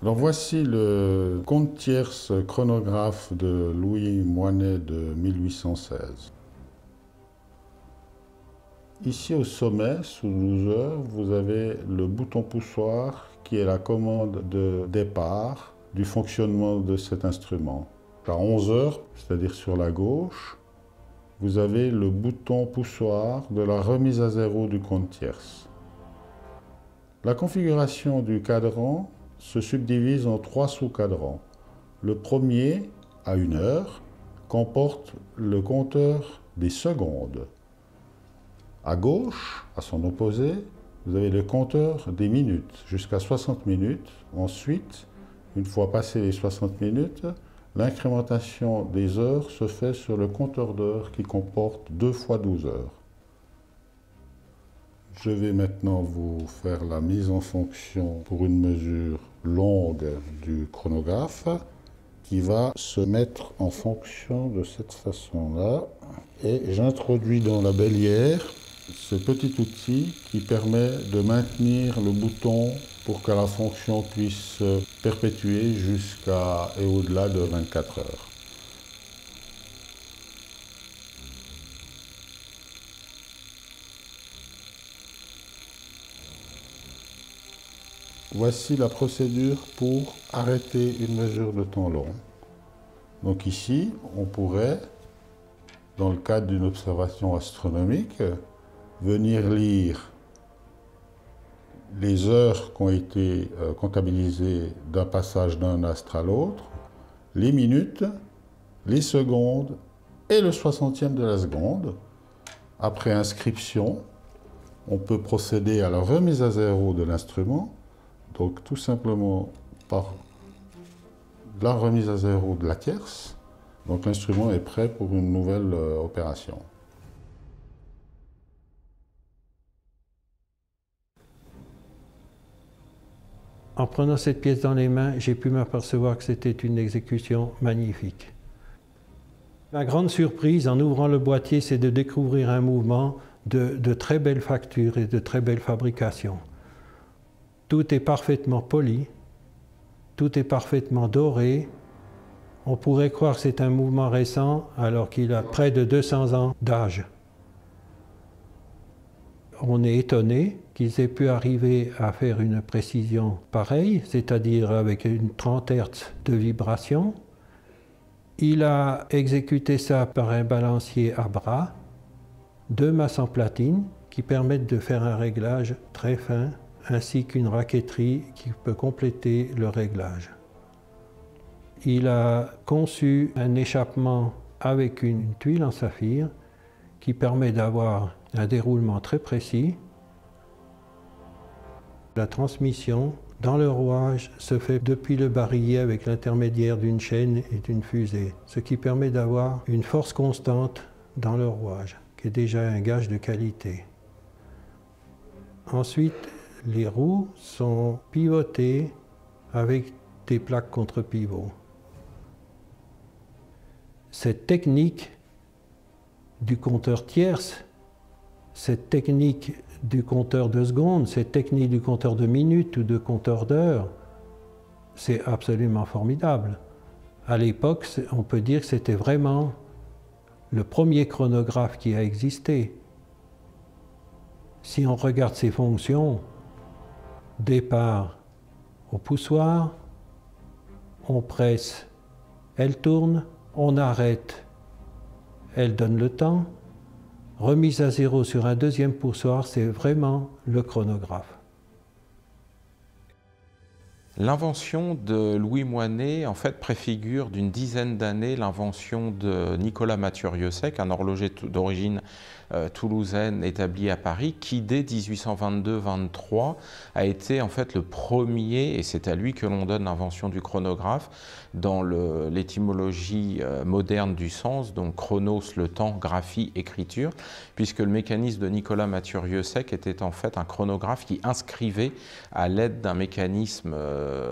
Alors voici le compte tierce chronographe de Louis Moinet de 1816. Ici au sommet, sous 12 heures, vous avez le bouton poussoir qui est la commande de départ du fonctionnement de cet instrument. À 11 heures, c'est-à-dire sur la gauche, vous avez le bouton poussoir de la remise à zéro du compte tierce. La configuration du cadran se subdivise en 3 sous-cadrans. Le premier, à 1 heure, comporte le compteur des secondes. À gauche, à son opposé, vous avez le compteur des minutes, jusqu'à 60 minutes. Ensuite, une fois passé les 60 minutes, l'incrémentation des heures se fait sur le compteur d'heures qui comporte 2 fois 12 heures. Je vais maintenant vous faire la mise en fonction pour une mesure longue du chronographe qui va se mettre en fonction de cette façon-là. Et j'introduis dans la bélière ce petit outil qui permet de maintenir le bouton pour que la fonction puisse se perpétuer jusqu'à et au-delà de 24 heures. Voici la procédure pour arrêter une mesure de temps long. Donc ici, on pourrait, dans le cadre d'une observation astronomique, venir lire les heures qui ont été comptabilisées d'un passage d'un astre à l'autre, les minutes, les secondes et le 60e de la seconde. Après inscription, on peut procéder à la remise à zéro de l'instrument. Donc tout simplement par la remise à zéro de la tierce. Donc l'instrument est prêt pour une nouvelle opération. En prenant cette pièce dans les mains, j'ai pu m'apercevoir que c'était une exécution magnifique. Ma grande surprise en ouvrant le boîtier, c'est de découvrir un mouvement de très belle facture et de très belle fabrication. Tout est parfaitement poli, tout est parfaitement doré. On pourrait croire que c'est un mouvement récent alors qu'il a près de 200 ans d'âge. On est étonné qu'ils aient pu arriver à faire une précision pareille, c'est-à-dire avec une 30 Hz de vibration. Il a exécuté ça par un balancier à bras, 2 masses en platine qui permettent de faire un réglage très fin, ainsi qu'une raquetterie qui peut compléter le réglage. Il a conçu un échappement avec une tuile en saphir qui permet d'avoir un déroulement très précis. La transmission dans le rouage se fait depuis le barillet avec l'intermédiaire d'une chaîne et d'une fusée, ce qui permet d'avoir une force constante dans le rouage, qui est déjà un gage de qualité. Ensuite, les roues sont pivotées avec des plaques contre-pivot. Cette technique du compteur tierce, cette technique du compteur de secondes, cette technique du compteur de minutes ou de compteur d'heures, c'est absolument formidable. À l'époque, on peut dire que c'était vraiment le premier chronographe qui a existé. Si on regarde ses fonctions, départ au poussoir, on presse, elle tourne, on arrête, elle donne le temps. Remise à zéro sur un deuxième poussoir, c'est vraiment le chronographe. L'invention de Louis Moinet, en fait, préfigure d'une dizaine d'années l'invention de Nicolas Mathieu-Rieusec, un horloger d'origine toulousaine établi à Paris, qui dès 1822-23 a été en fait le premier, et c'est à lui que l'on donne l'invention du chronographe, dans l'étymologie moderne du sens, donc chronos, le temps, graphie, écriture, puisque le mécanisme de Nicolas Mathieu-Rieusec était en fait un chronographe qui inscrivait à l'aide d'un mécanisme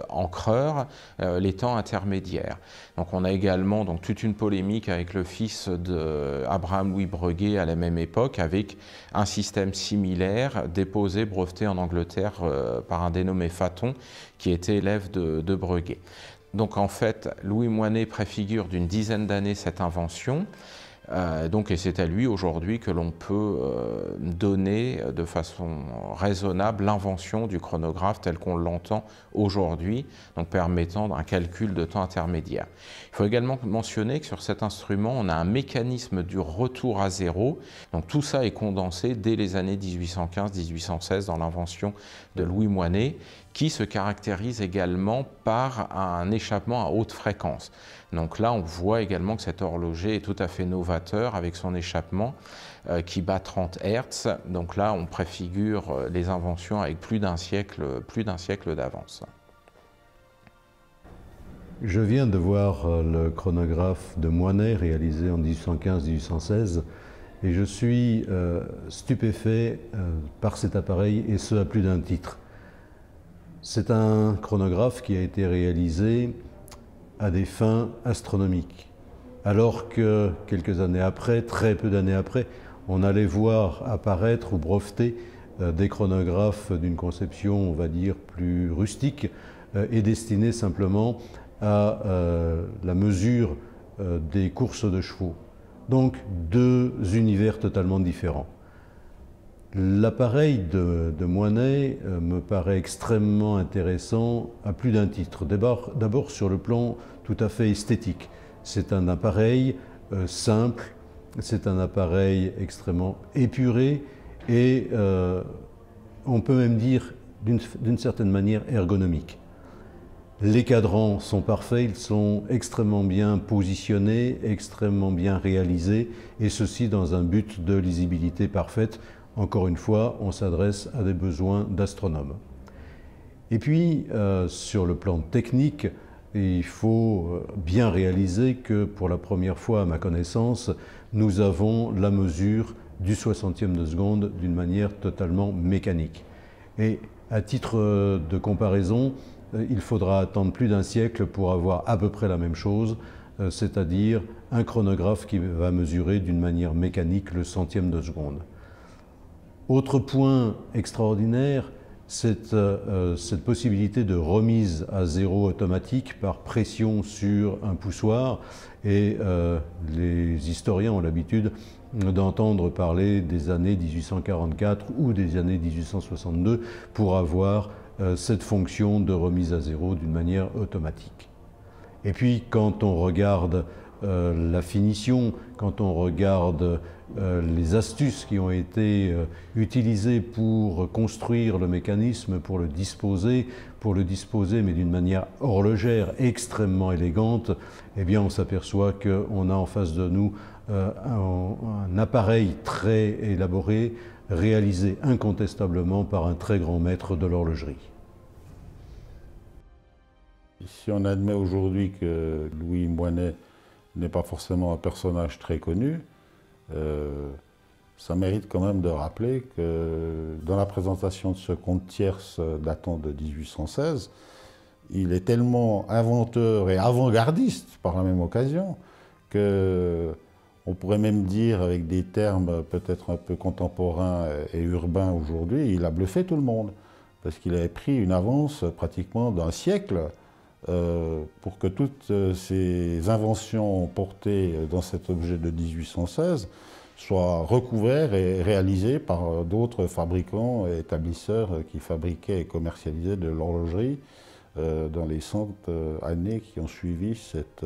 encreur les temps intermédiaires. Donc on a également donc, toute une polémique avec le fils d'Abraham Louis Breguet à la même époque, avec un système similaire déposé, breveté en Angleterre par un dénommé Faton, qui était élève de Breguet. Donc en fait, Louis Moinet préfigure d'une dizaine d'années cette invention. Et c'est à lui aujourd'hui que l'on peut donner de façon raisonnable l'invention du chronographe tel qu'on l'entend aujourd'hui, donc permettant un calcul de temps intermédiaire. Il faut également mentionner que sur cet instrument, on a un mécanisme du retour à zéro. Donc tout ça est condensé dès les années 1815-1816 dans l'invention de Louis Moinet, qui se caractérise également par un échappement à haute fréquence. Donc là, on voit également que cet horloger est tout à fait novateur avec son échappement qui bat 30 Hz. Donc là, on préfigure les inventions avec plus d'un siècle d'avance. Je viens de voir le chronographe de Moinet réalisé en 1815-1816 et je suis stupéfait par cet appareil, et ce à plus d'un titre. C'est un chronographe qui a été réalisé à des fins astronomiques, alors que quelques années après, très peu d'années après, on allait voir apparaître ou breveter des chronographes d'une conception, on va dire, plus rustique et destinés simplement à la mesure des courses de chevaux. Donc deux univers totalement différents. L'appareil de Moinet me paraît extrêmement intéressant à plus d'un titre. D'abord sur le plan tout à fait esthétique. C'est un appareil simple, c'est un appareil extrêmement épuré et on peut même dire d'une certaine manière ergonomique. Les cadrans sont parfaits, ils sont extrêmement bien positionnés, extrêmement bien réalisés, et ceci dans un but de lisibilité parfaite. Encore une fois, on s'adresse à des besoins d'astronomes. Et puis, sur le plan technique, il faut bien réaliser que pour la première fois, à ma connaissance, nous avons la mesure du 60e de seconde d'une manière totalement mécanique. Et à titre de comparaison, il faudra attendre plus d'un siècle pour avoir à peu près la même chose, c'est-à-dire un chronographe qui va mesurer d'une manière mécanique le centième de seconde. Autre point extraordinaire, c'est cette possibilité de remise à zéro automatique par pression sur un poussoir. Et les historiens ont l'habitude d'entendre parler des années 1844 ou des années 1862 pour avoir cette fonction de remise à zéro d'une manière automatique. Et puis quand on regarde la finition, quand on regarde les astuces qui ont été utilisées pour construire le mécanisme, pour le disposer mais d'une manière horlogère extrêmement élégante, eh bien on s'aperçoit qu'on a en face de nous un appareil très élaboré, réalisé incontestablement par un très grand maître de l'horlogerie. Si on admet aujourd'hui que Louis Moinet n'est pas forcément un personnage très connu, ça mérite quand même de rappeler que dans la présentation de ce conte tierce datant de 1816, il est tellement inventeur et avant-gardiste par la même occasion que on pourrait même dire, avec des termes peut-être un peu contemporains et urbains aujourd'hui, il a bluffé tout le monde, parce qu'il avait pris une avance pratiquement d'un siècle pour que toutes ces inventions portées dans cet objet de 1816 soient recouvertes et réalisées par d'autres fabricants et établisseurs qui fabriquaient et commercialisaient de l'horlogerie dans les 100 années qui ont suivi cet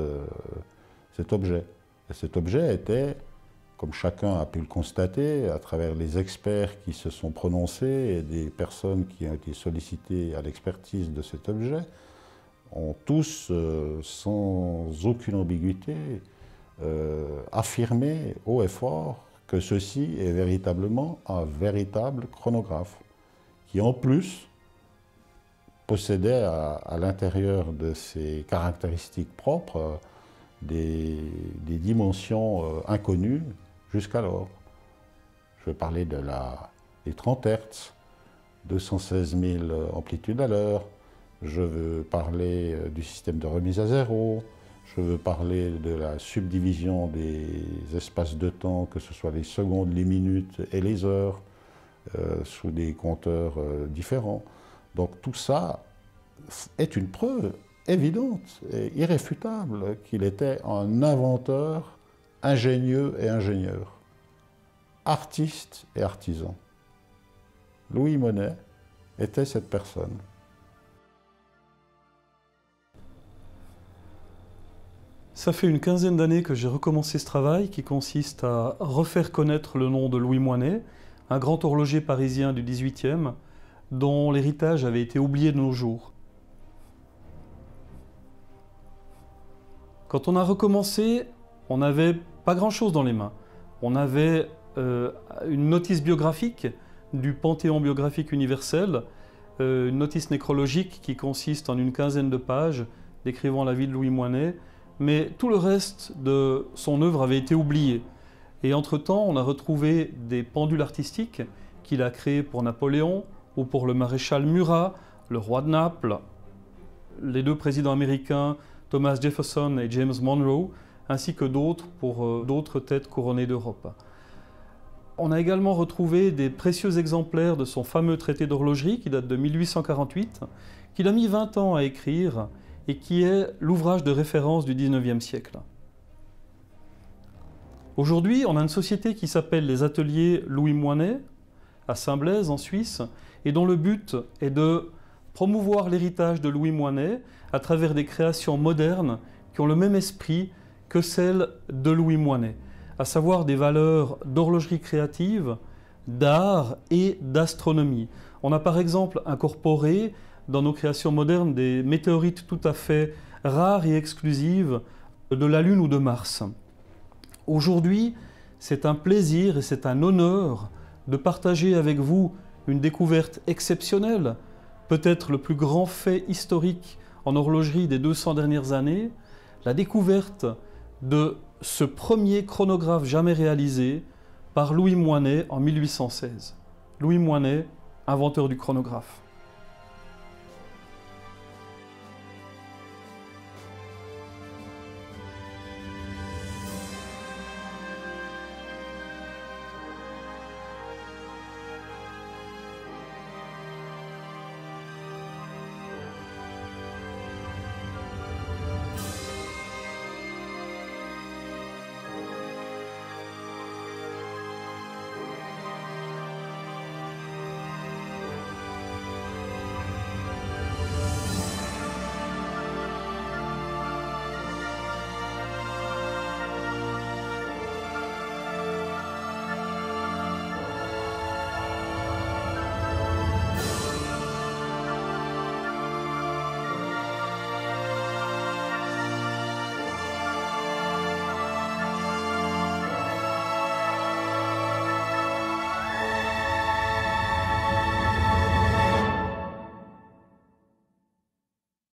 objet. Et cet objet était, comme chacun a pu le constater, à travers les experts qui se sont prononcés et des personnes qui ont été sollicitées à l'expertise de cet objet, ont tous, sans aucune ambiguïté, affirmé haut et fort que ceci est véritablement un véritable chronographe, qui en plus possédait à l'intérieur de ses caractéristiques propres des dimensions inconnues jusqu'alors. Je vais parler des 30 Hz, 216 000 amplitudes à l'heure, Je veux parler du système de remise à zéro. Je veux parler de la subdivision des espaces de temps, que ce soit les secondes, les minutes et les heures, sous des compteurs différents. Donc tout ça est une preuve évidente et irréfutable qu'il était un inventeur, ingénieux et ingénieur, artiste et artisan. Louis Monnet était cette personne. Ça fait une quinzaine d'années que j'ai recommencé ce travail qui consiste à refaire connaître le nom de Louis Moinet, un grand horloger parisien du XVIIIe dont l'héritage avait été oublié de nos jours. Quand on a recommencé, on n'avait pas grand-chose dans les mains. On avait une notice biographique du Panthéon biographique universel, une notice nécrologique qui consiste en une quinzaine de pages décrivant la vie de Louis Moinet, mais tout le reste de son œuvre avait été oublié. Et entre-temps, on a retrouvé des pendules artistiques qu'il a créées pour Napoléon ou pour le maréchal Murat, le roi de Naples, les deux présidents américains Thomas Jefferson et James Monroe, ainsi que d'autres pour d'autres têtes couronnées d'Europe. On a également retrouvé des précieux exemplaires de son fameux traité d'horlogerie qui date de 1848, qu'il a mis 20 ans à écrire et qui est l'ouvrage de référence du XIXe siècle. Aujourd'hui, on a une société qui s'appelle les Ateliers Louis Moinet, à Saint-Blaise, en Suisse, et dont le but est de promouvoir l'héritage de Louis Moinet à travers des créations modernes qui ont le même esprit que celles de Louis Moinet, à savoir des valeurs d'horlogerie créative, d'art et d'astronomie. On a par exemple incorporé dans nos créations modernes des météorites tout à fait rares et exclusives de la Lune ou de Mars. Aujourd'hui, c'est un plaisir et c'est un honneur de partager avec vous une découverte exceptionnelle, peut-être le plus grand fait historique en horlogerie des 200 dernières années, la découverte de ce premier chronographe jamais réalisé par Louis Moinet en 1816. Louis Moinet, inventeur du chronographe.